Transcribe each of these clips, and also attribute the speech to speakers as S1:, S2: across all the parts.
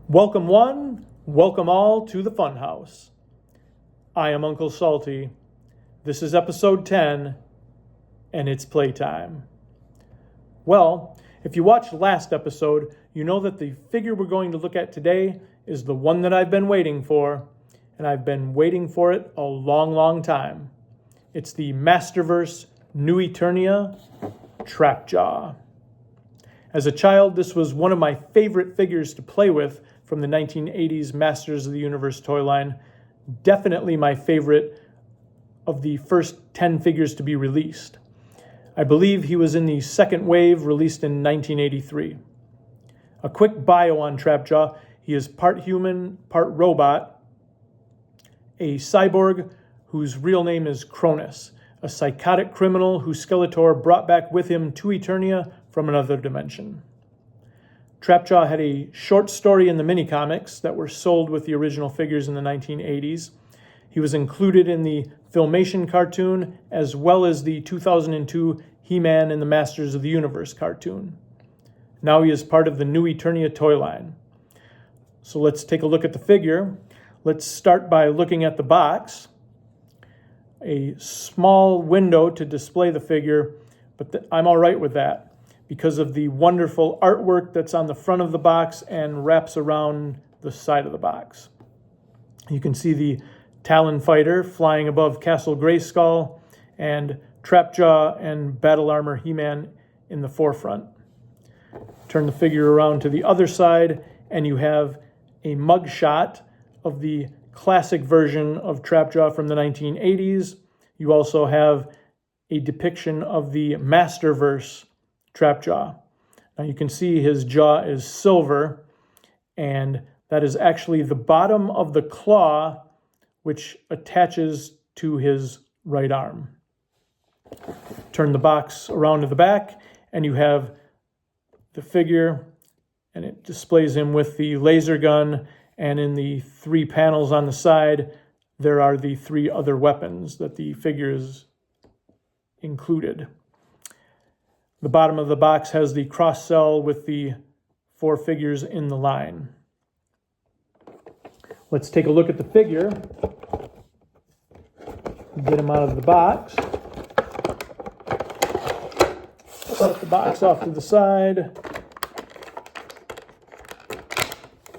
S1: Welcome one, welcome all to the Funhouse. I am Uncle Salty. This is episode 10, and it's playtime. Well, if you watched last episode, you know that the figure we're going to look at today is the one that I've been waiting for, and I've been waiting for it a long time. It's the Masterverse New Eternia Trap Jaw. As a child, this was one of my favorite figures to play with from the 1980s Masters of the Universe toy line. Definitely my favorite of the first 10 figures to be released. I believe he was in the second wave, released in 1983. A quick bio on Trap Jaw: he is part human, part robot, a cyborg whose real name is Cronus, a psychotic criminal who Skeletor brought back with him to Eternia from another dimension. Trap Jaw had a short story in the mini-comics that were sold with the original figures in the 1980s. He was included in the Filmation cartoon as well as the 2002 He-Man and the Masters of the Universe cartoon. Now he is part of the New Eternia toy line. So let's take a look at the figure. Let's start by looking at the box. A small window to display the figure, but I'm all right with that because of the wonderful artwork that's on the front of the box and wraps around the side of the box. You can see the Talon Fighter flying above Castle Grayskull and Trap Jaw and Battle Armor He-Man in the forefront. Turn the figure around to the other side and you have a mug shot of the classic version of Trap Jaw from the 1980s. You also have a depiction of the Masterverse Trap Jaw. Now you can see his jaw is silver, and that is actually the bottom of the claw which attaches to his right arm. Turn the box around to the back and you have the figure, and it displays him with the laser gun, and in the 3 panels on the side there are the 3 other weapons that the figure is included. The bottom of the box has the cross cell with the 4 figures in the line. Let's take a look at the figure. Get him out of the box. Set the box off to the side.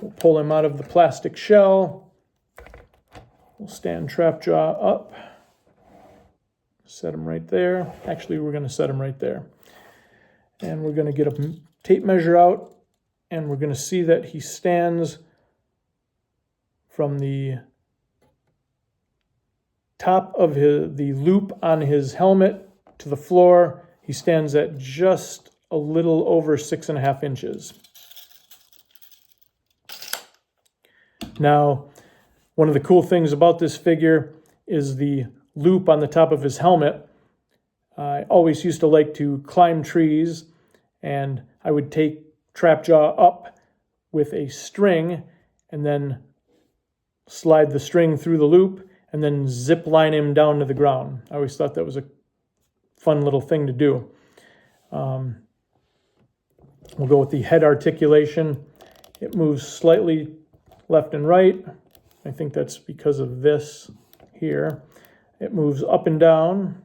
S1: We'll pull him out of the plastic shell. We'll stand Trap Jaw up. Set him right there. Actually, we're going to set him right there. And we're going to get a tape measure out, and we're going to see that he stands from the top of the loop on his helmet to the floor. He stands at just a little over 6.5 inches. Now, one of the cool things about this figure is the loop on the top of his helmet. I always used to like to climb trees, and I would take Trap Jaw up with a string and then slide the string through the loop and then zip line him down to the ground. I always thought that was a fun little thing to do. We'll go with the head articulation. It moves slightly left and right. I think that's because of this here. It moves up and down.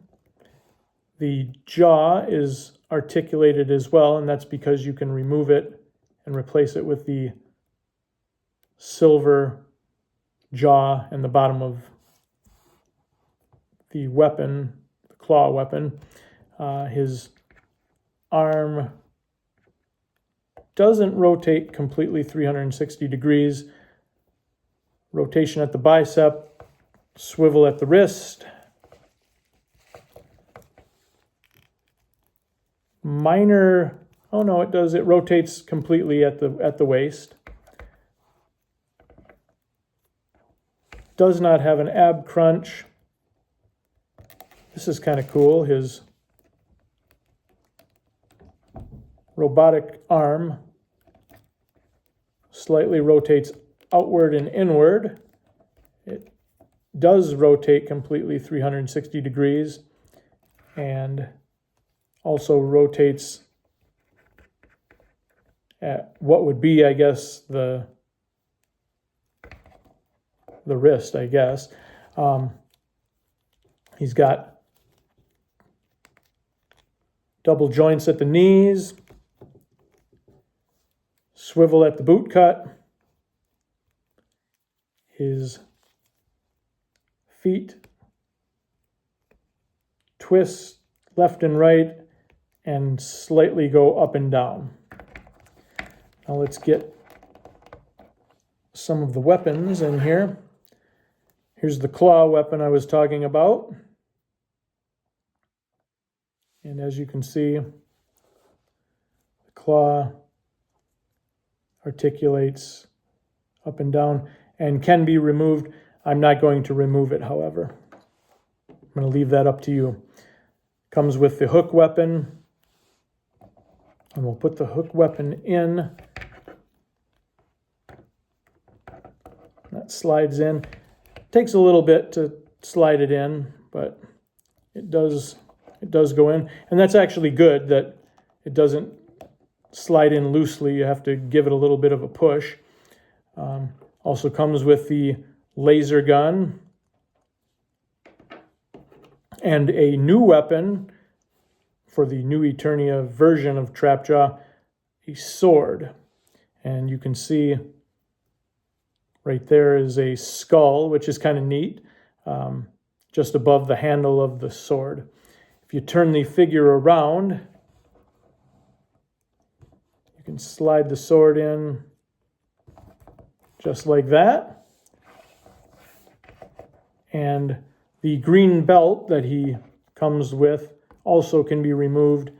S1: The jaw is articulated as well, and that's because you can remove it and replace it with the silver jaw and the bottom of the weapon, the claw weapon. His arm doesn't rotate completely 360 degrees. Rotation at the bicep, swivel at the wrist. Minor, oh no, it does. It rotates completely at the waist. Does not have an ab crunch. This is kind of cool. His robotic arm slightly rotates outward and inward. It does rotate completely 360 degrees and also rotates at what would be, I guess, the the wrist, I guess. He's got double joints at the knees, swivel at the boot cut. His feet twist left and right and slightly go up and down. Now let's get some of the weapons in here. Here's the claw weapon I was talking about. And as you can see, the claw articulates up and down and can be removed. I'm not going to remove it, however. I'm going to leave that up to you. Comes with the hook weapon. And we'll put the hook weapon in. That slides in. Takes a little bit to slide it in, but it does go in. And that's actually good that it doesn't slide in loosely. You have to give it a little bit of a push. Also comes with the laser gun and a new weapon for the new Eternia version of Trap Jaw, a sword. And you can see right there is a skull, which is kind of neat, just above the handle of the sword. If you turn the figure around, you can slide the sword in just like that. And the green belt that he comes with also can be removed.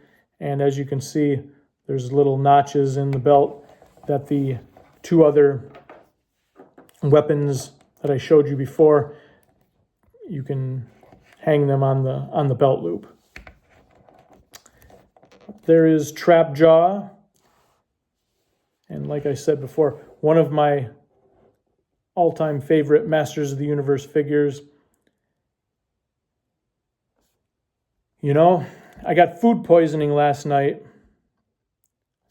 S1: And as you can see, there's little notches in the belt that the two other weapons that I showed you before, you can hang them on the belt loop. There is Trap Jaw. And like I said before, one of my all-time favorite Masters of the Universe figures. You know, I got food poisoning last night.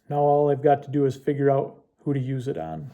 S1: Now all I've got to do is figure out who to use it on.